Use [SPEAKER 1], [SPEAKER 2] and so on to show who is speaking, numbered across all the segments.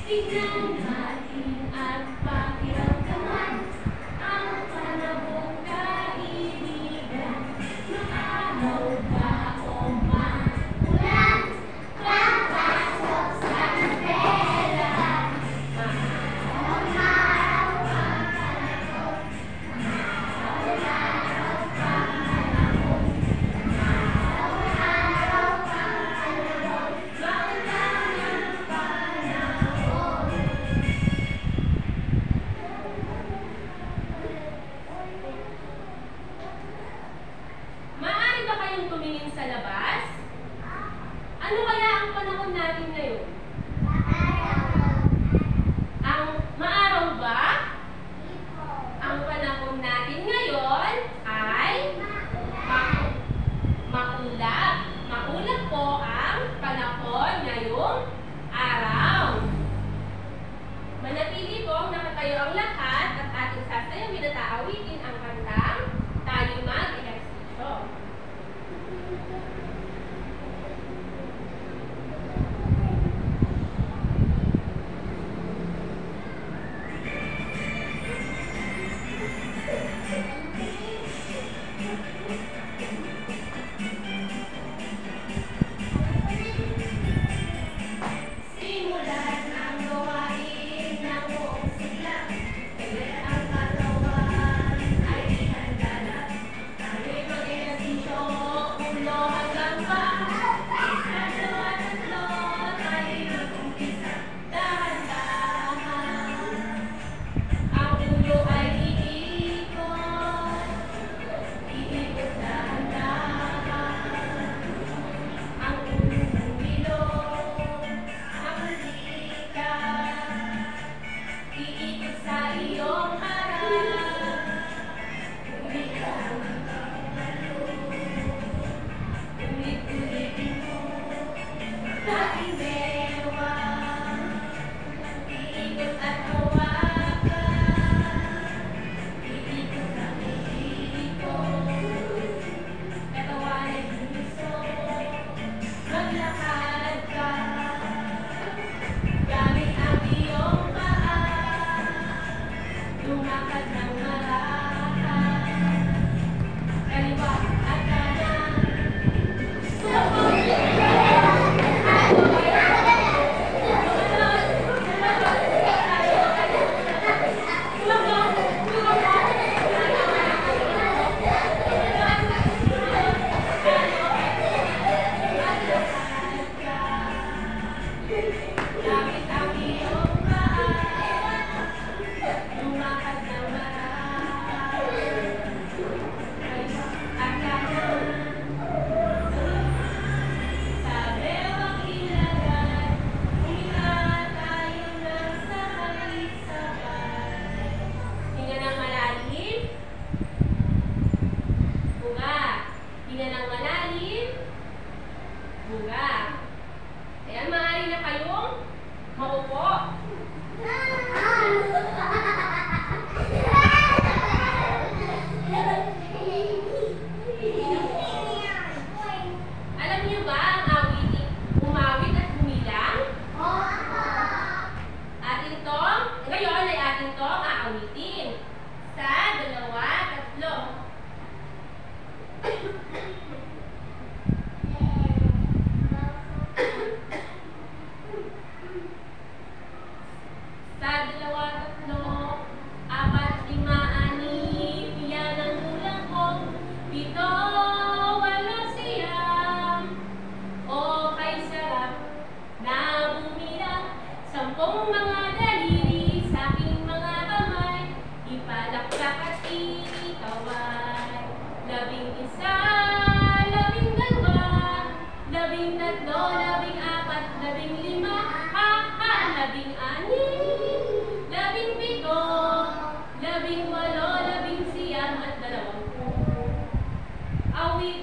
[SPEAKER 1] Tingnan natin at pakiramdaman ang panahong kaibigan. Maaraw ba o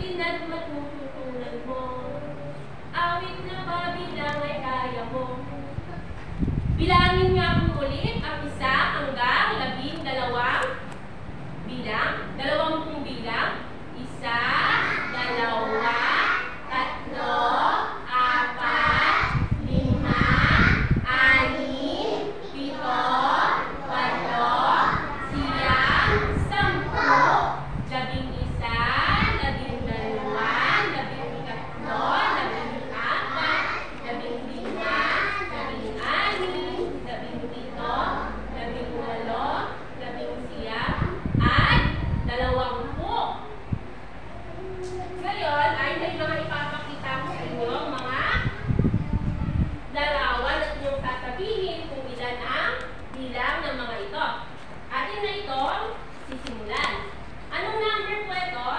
[SPEAKER 1] awitin at matututunan mo. Awit na ba bilang ay kaya mo? Bilangin nga po ulit ang 1 hanggang 12 bilang, 20 bilang. 1, 2, 3, 4, 5, 6, 7, ngayon ay may mga ipapakita ko sa inyo mga larawan at inyong sasabihin kung ilan ang bilang ng mga ito. Atin na itong sisimulan. Anong number po ito?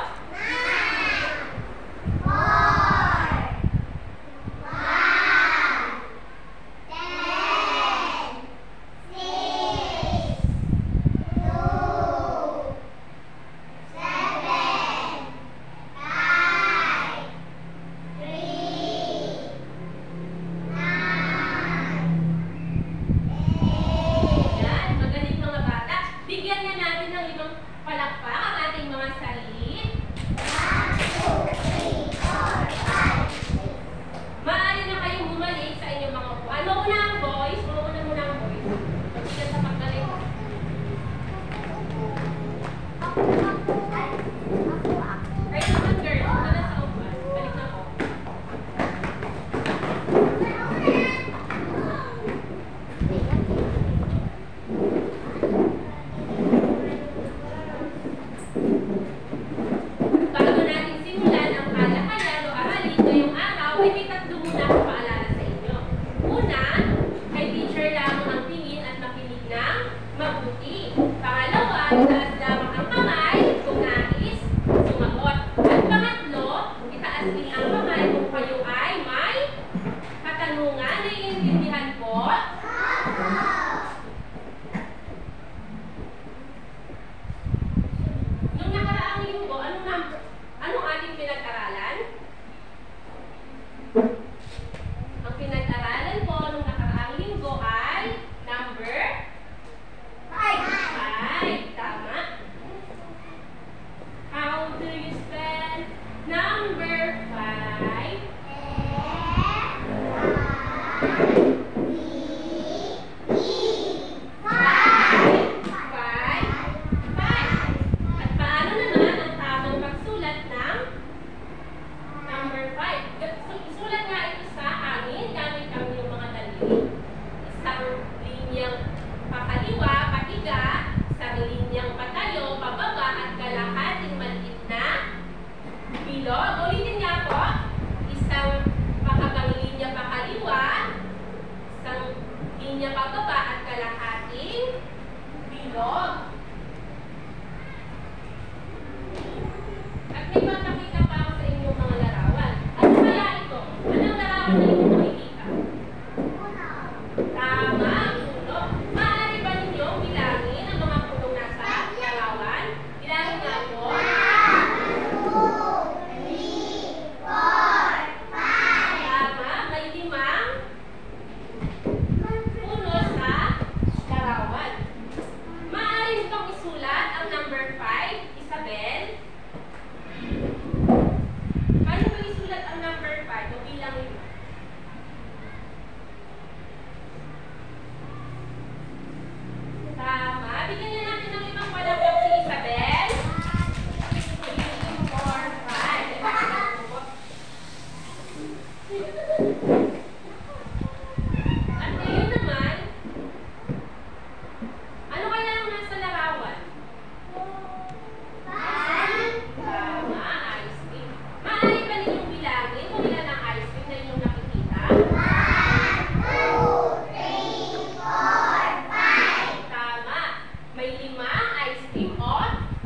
[SPEAKER 1] 9, 4, 4,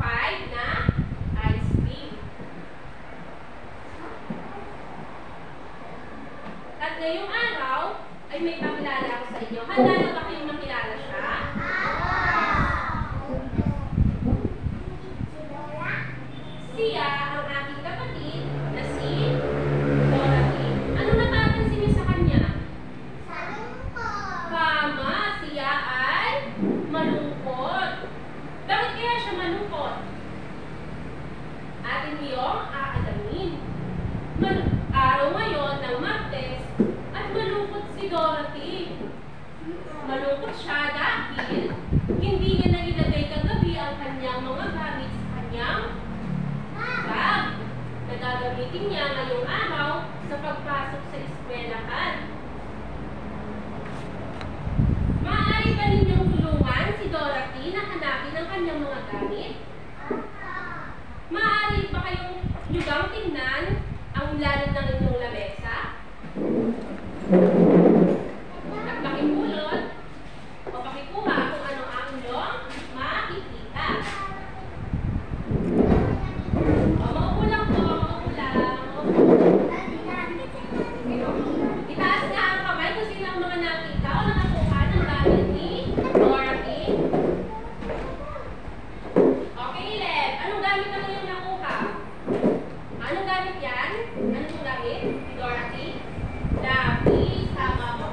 [SPEAKER 1] 5, Araw ngayon ng Martes at malungkot si Dorothy. Malungkot siya dahil hindi niya nailagay kagabi ang kanyang mga gamit sa kanyang bag na gagamitin niya ngayong araw sa pagpasok sa eskwelahan. Maaari ba ninyong tulungan si Dorothy na hanapin ang kanyang mga gamit? Maaari ba kayong nyugang tingnan ang lalim ng inyong lamesa? At pakipulot o pakikuha kung ano ang inyong makikita. O maupo lang po, maupo lang. Itaas nga ang kamay kung sino ang mga nakita o nakakuha ng gamit ni Dorothy. Okay, Lev. Anong gamit ang iyong nakuha? Anong gamit yan? Anong gamit ni Dorothy? Lapis, tama po.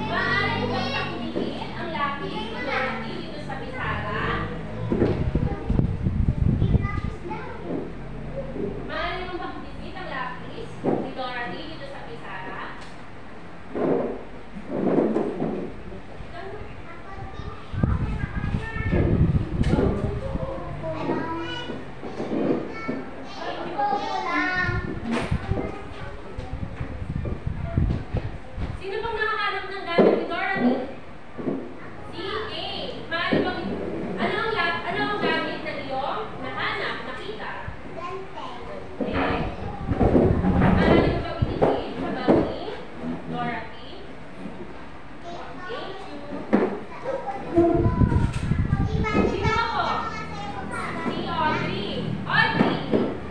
[SPEAKER 1] Maaari mo bang pakilihin ang lapis ni Dorothy dito sa bisara? Maaari mo bang pakilihin ang lapis ni Dorothy dito sa bisara? Sino bang nakahanap ng gamit ni Dorothy? Si A. Maaari bang ano ang gamit na iyong nahanap, nakita? Okay. Maaari mo bang itigil sa bag ni Dorothy? Thank you. Sino ako? Si Audrey. Audrey,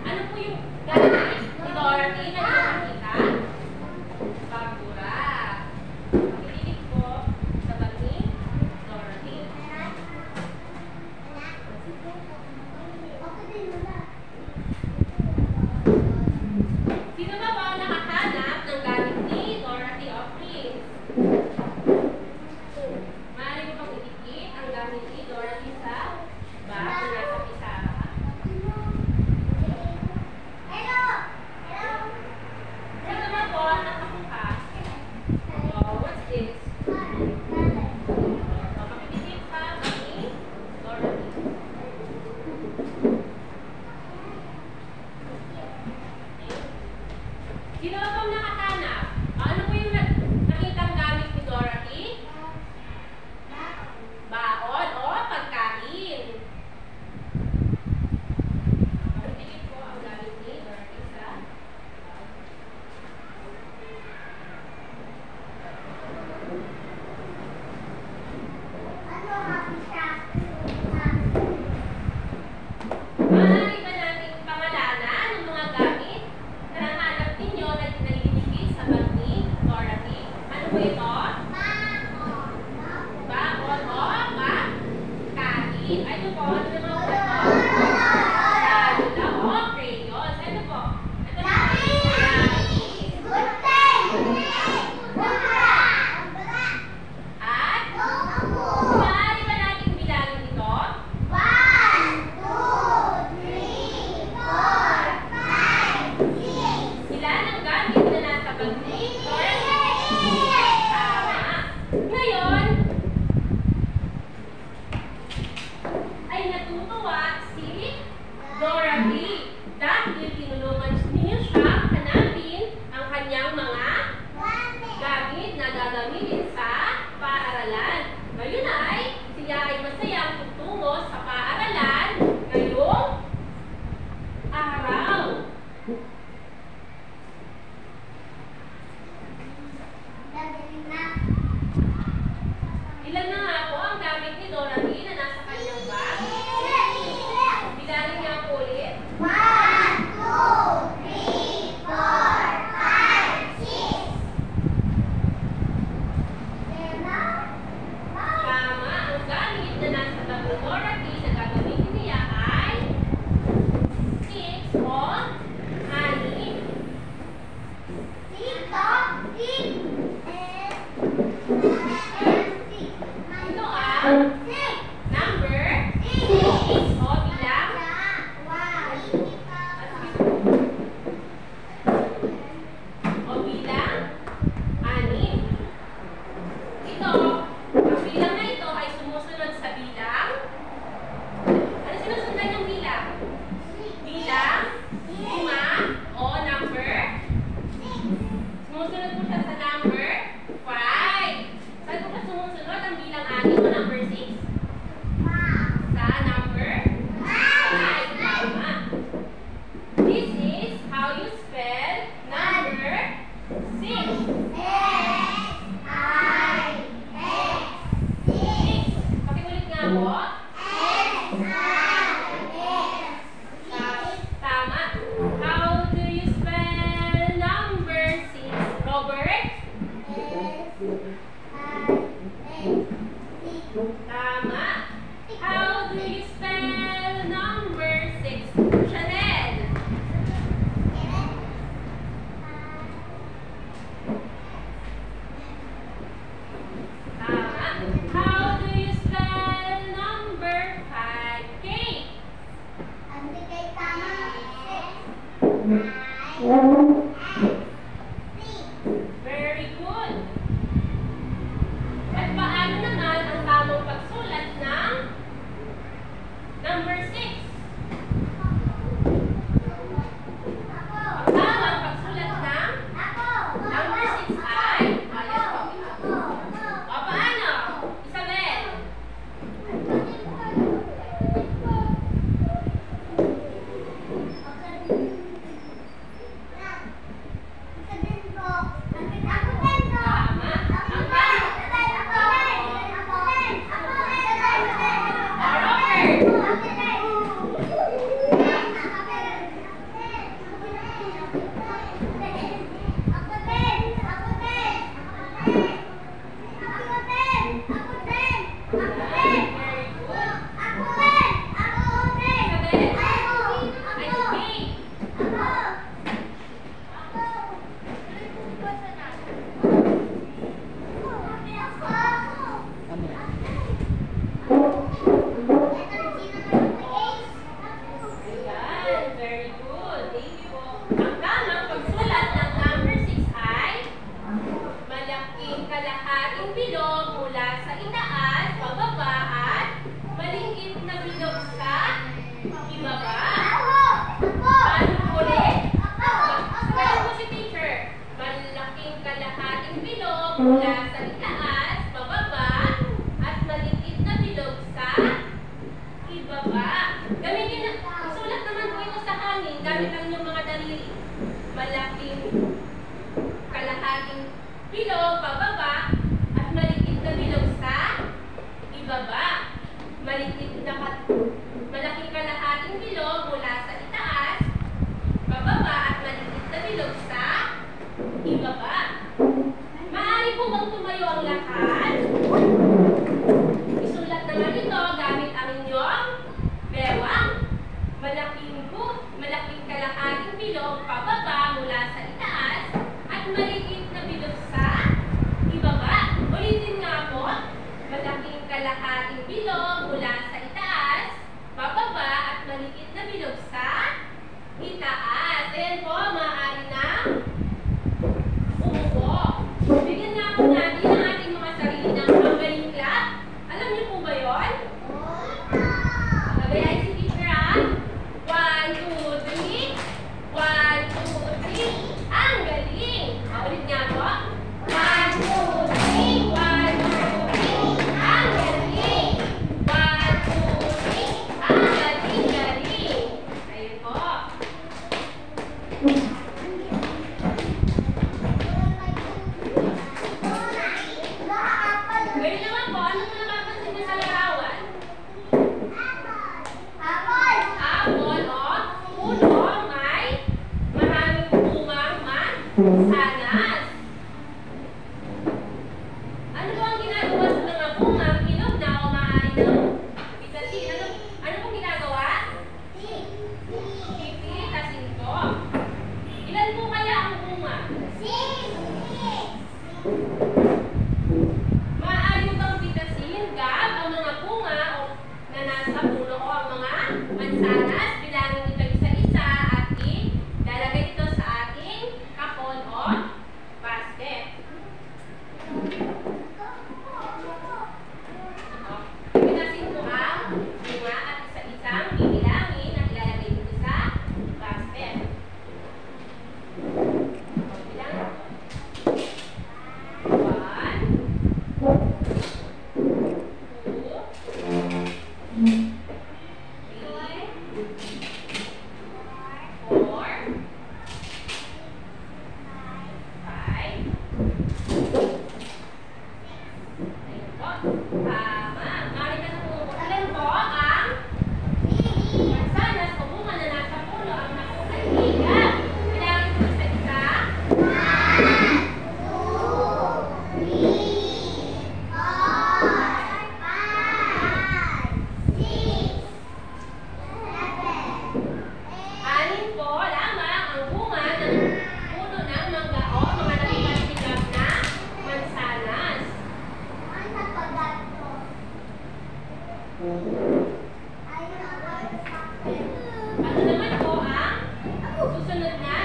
[SPEAKER 1] ano po yung gamit ni Dorothy na iyong nakita? Bakura. Pakikinig po sa bag ni Dorothy. Sino ba ba ang nakahanap ng gamit ni Dorothy of Prince? Maaari mo pang idikit ang gamit ni Dorothy sa bag na nasa pisara. Sino ba po ang nakakuha? Oh, what's this? Pakidikit sa bag ni Dorothy. Sino ba pong nakahanap? Ano po yung nakitang gamit ni Dorothy? Baon o pagkain. Pakidikit po ang gamit ni Dorothy sa maaari ba nating pangalanan ng mga gamit na nahanap ninyo na nalilipid sa bag ni Dorothy? Ano po ito? Baon o pagkain. Ano po? Ano naman po ito? Radula o crayons. Ano po? Ito na po. At maaari ba nating bilangin ito? Ilan ang gamit na nasa bag ni Dorothy? Tama. Ngayon, ay natutuwa si Dorothy dahil tinulungan niyo siya hanapin ang kanyang mga gamit na gagamitin sa paaralan. Ngayon ay siya ay masayang tutungo sa paaralan ngayong araw. Ilan na nga po ang gamit ni Dorothy na nasa kanyang bag? Bilangin niya po ulit.
[SPEAKER 2] 1, 2, 3, 4, 5, 6.
[SPEAKER 1] Tama, ang gamit na nasa bag ni Dorothy na gagamitin niya ay sticks o how you spell number 6. Pakiulit nga po. Tama. How do you spell number 6, Robert? Tama. How do you spell number 6, Chanel? Tama. How do you spell number 5, Kate? Very good. At paano naman ang tamang pagsulat ng number 6? Ang tamang pagsulat ng number 6 ay, ayos po. O paano? Isabel? Tama. Ang tamang very good. Thank you po. Ang tamang pagsulat ng number 6 ay malaking kalahating bilog mula sa itaas, pababa, at maliit na bilog sa ibaba. Paano ulit? Paano po si teacher? Malaking kalahating bilog mula sa itaas, pababa, at maliit na bilog sa ibaba. Gamitin na, isulat naman po ito sa hangin. Gamit lang yung mga daliri. Malaking kalahating bilog pababa at maliit na bilog sa ibaba. Malaking kalahating bilog mula sa itaas, pababa, at maliit na bilog sa ibaba. Maaari po bang tumayo ang lahat? Isulat naman ito gamit ang inyong bewang. Malaking kalahating bilog pababa mula sa itaas at maliit na bilog sa ibaba. Ulitin nga po. Malaking kalahating bilog mula sa itaas, pababa, at maliit na bilog sa itaas. Ayan po, maaari na umupo. Bigyan nga po natin ang ating mga sarili ng Hungarian clap. Alam niyo po ba yun? Magayain si teacher ha? 1, 2, 3. 1, 2, 3. Ang galing! Ulit nga po. 1, 2, 3. 1, 2, 3. Ang galing! 1, 2, 3. Ang galing-galing! Ayun po. Ngayon naman po, ano mo napapansin mo sa larawan? Apple o puno may maraming bungang mansanas. Ano po ang ginagawa sa mga bungang hinog na o maaari ng pitasin? Ano pong ginagawa? Pipitasin po. Ilan po kaya ang bunga? Maaari bang pitasin, Gab, ang mga bunga o na nasa puno o ang mga mansanas? Bilangin ito isa-isa at ilalagay ito sa ating kahon o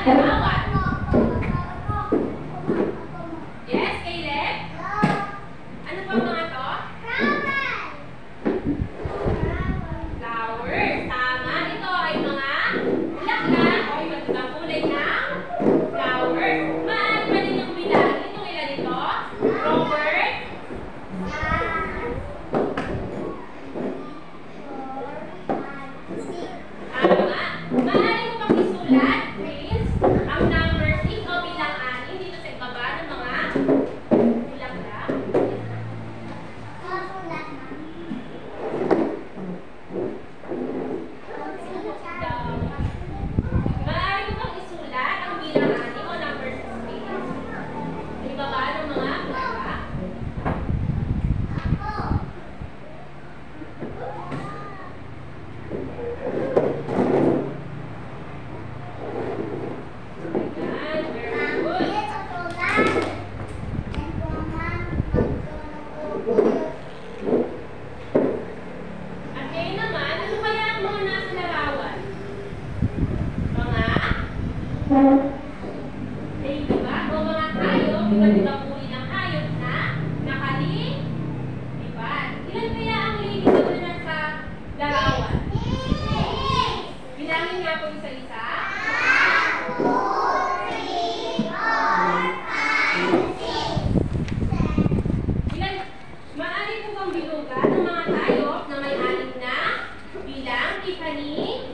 [SPEAKER 1] halimbawa. Yes, Caleb? Ano pa mga to? Flowers. Tama. Ito ay mga bulaklak o iba't ibang kulay ng flowers. Maaari pa din yung bilangin. Itong ilan ito? Robert? Tama. Maaari mo pang isulat, Prince, ang number 6 o bilang 6 dito sa ibaba ng mga bulaklak. Maaari mo pang isulat ang bilang 6 o number 6, Prince. Sa ibaba ng mga bulaklak. Ayan, very good. At ngayon naman, ano kaya ang mga nasa larawan? Mga ladybug o mga hayop, iba't ibang uri ng hayop na nakalilipad. Ilan kaya ang ladybug na nasa larawan? Bilangin nga po isa-isa. Ilan, maaari po bang bilugan ng mga hayop na may anim na bilang, Tiffany?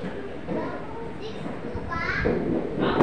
[SPEAKER 1] Oh,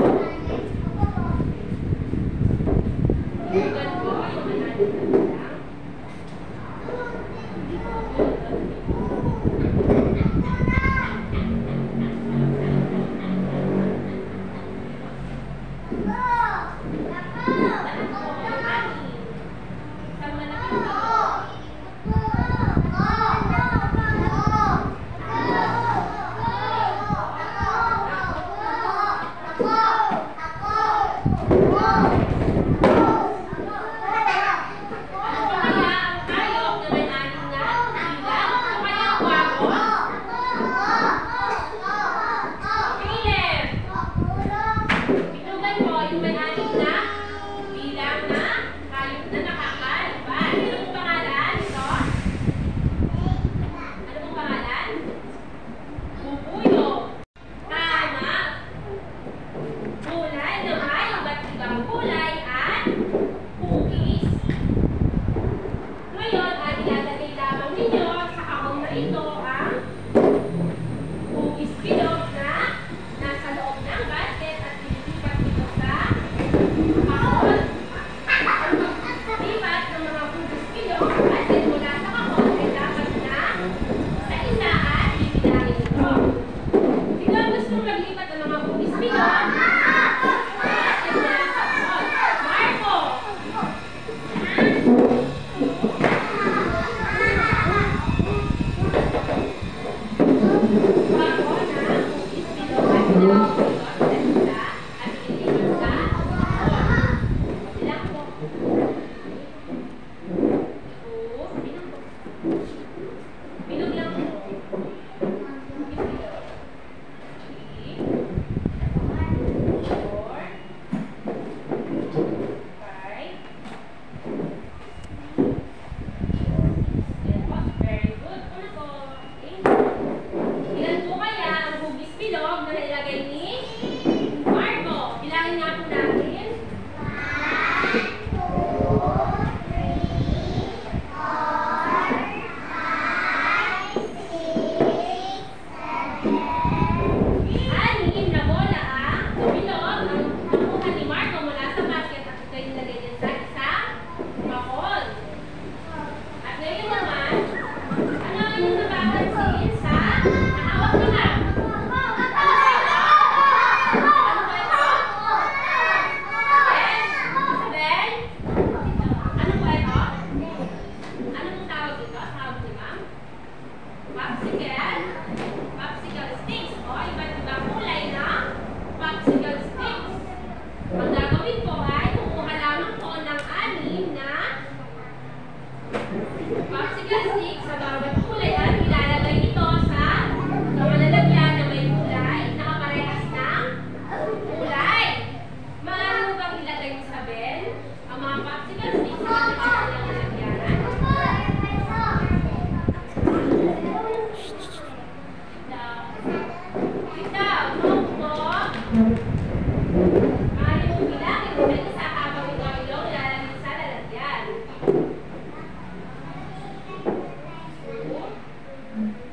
[SPEAKER 1] Maaari mong bilangin kung may isa habang ito ang ilong ilalagay sa lalagyan. 2,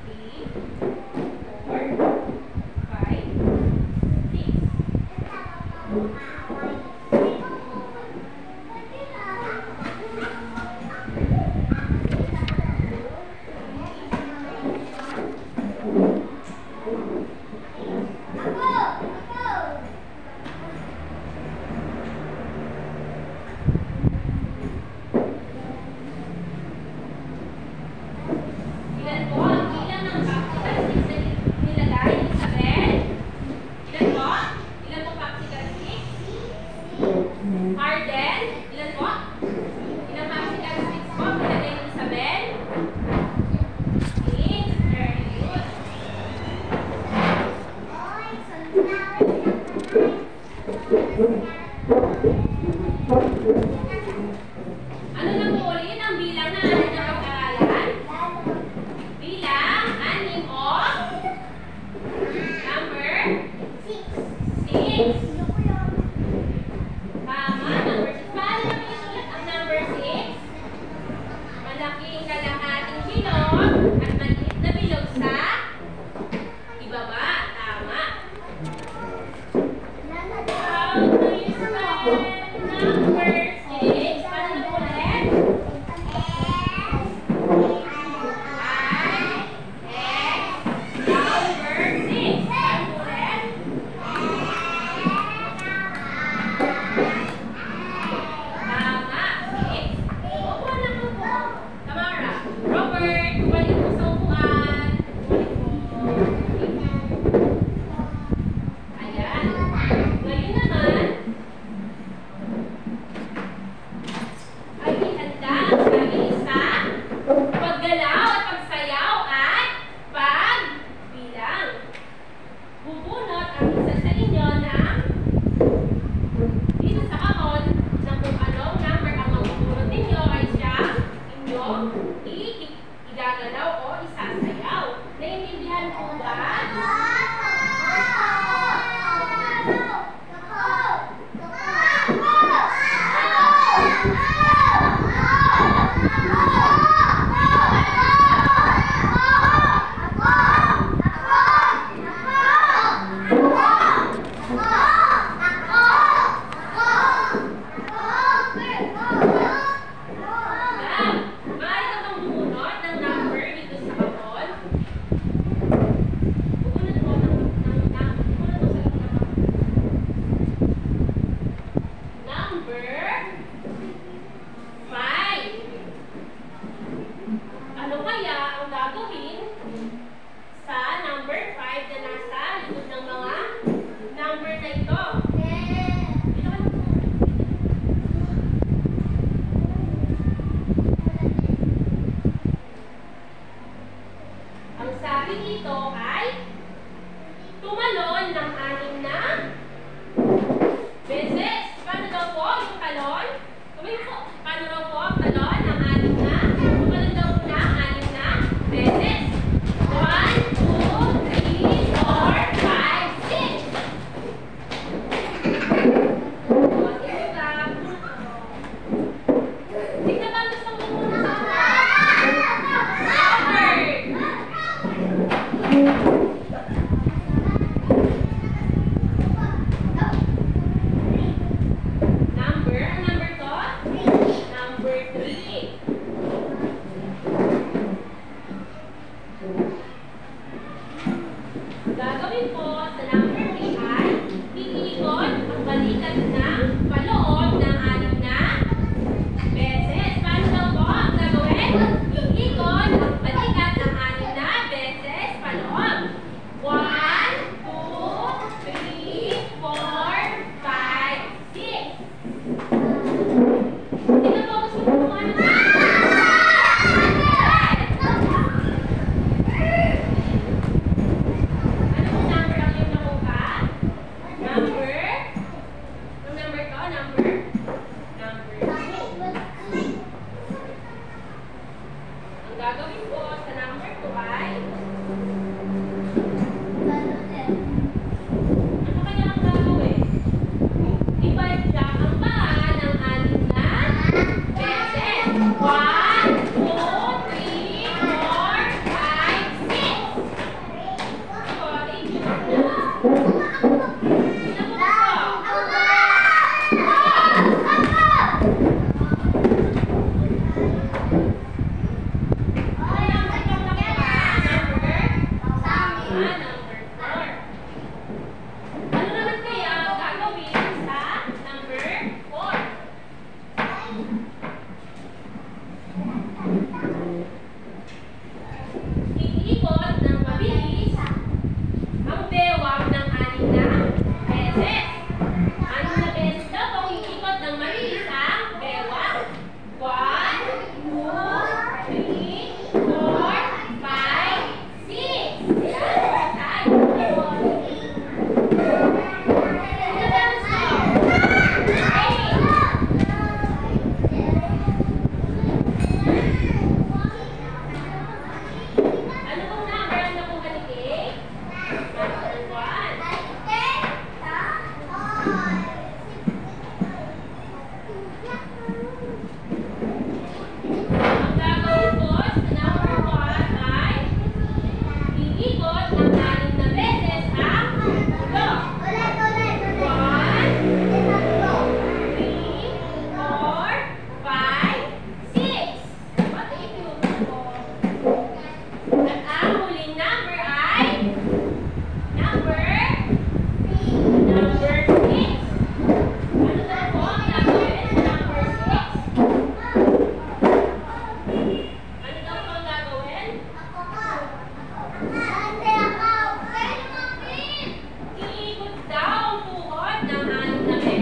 [SPEAKER 1] 3, 4, 5, 6. Ilan po ang bilang ng popsicle sticks na nilagay ni Isabel? Ilan po? Ilan po popsicle sticks? Arden? Ilan po? Ilang popsicle sticks po nilagay ni Isabel? 6. Very good. Ano na po ulit ang bilang na ating napag-aralan? Bilang, anim o number 6. Tama, number 6. Paano namin isulat ang number 6? Malaking kalahating bilog at maliit na bilog sa ibaba. Tama. How do you spell number 6? Paano na po ulit?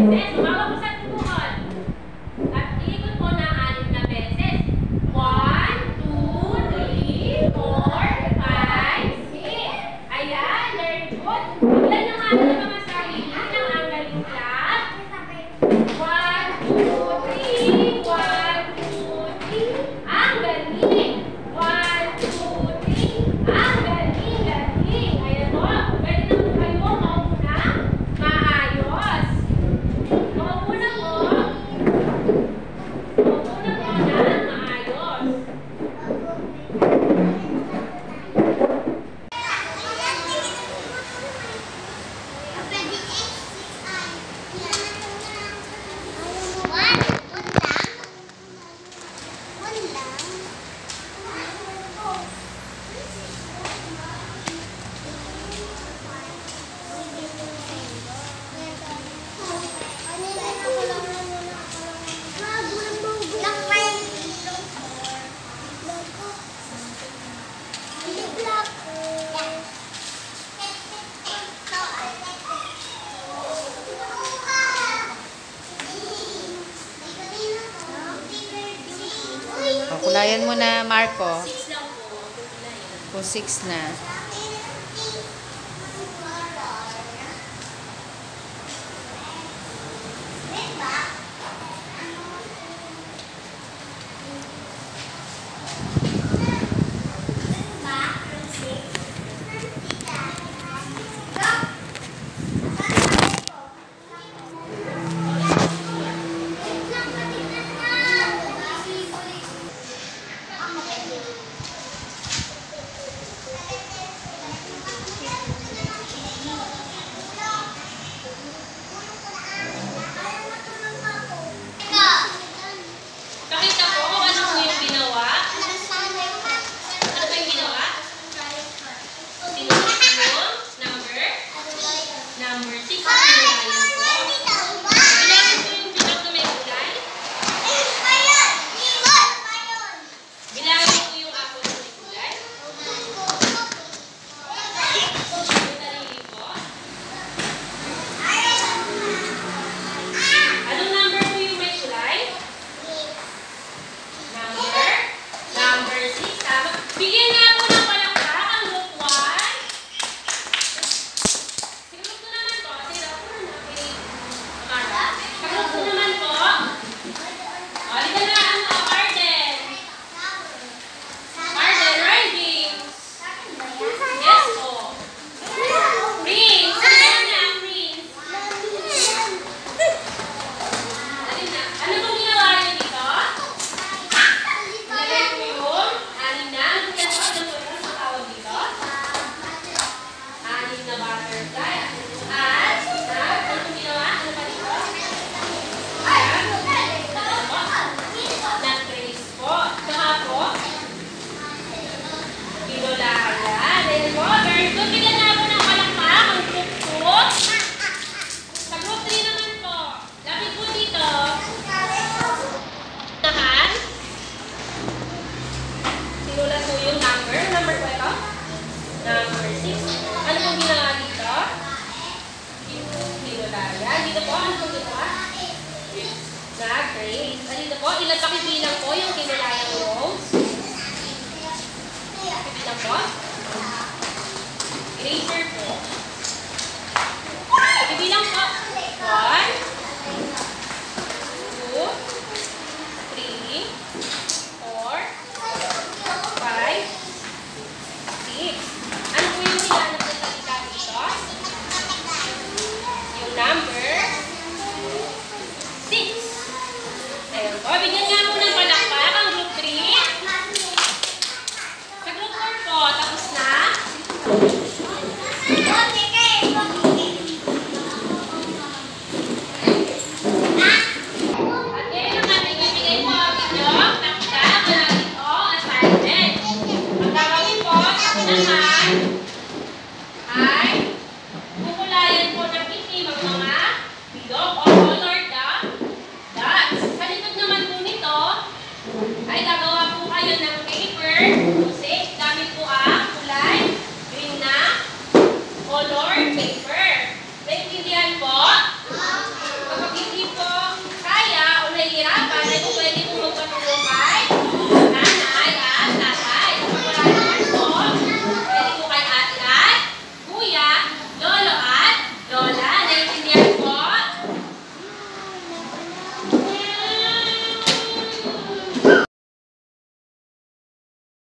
[SPEAKER 1] beses. Umawa po sa tuhod. At ikot po ng 6 na beses. 1, 2, 3, 4, 5, 6. Ayan, very good. Biglan nyo nga ng mga sarili ng ang galing class. 1, 2, 3, 1, 2, 3. Ang galing. 1, 2, 3. Ang galing, galing. Ayan po. Pwede na po kayo maupo na maayos. Maupo na po. Maupo na po na maayos.
[SPEAKER 3] O, kulayan mo na, Marco.
[SPEAKER 1] 6 lang po.
[SPEAKER 3] Kung 6 na.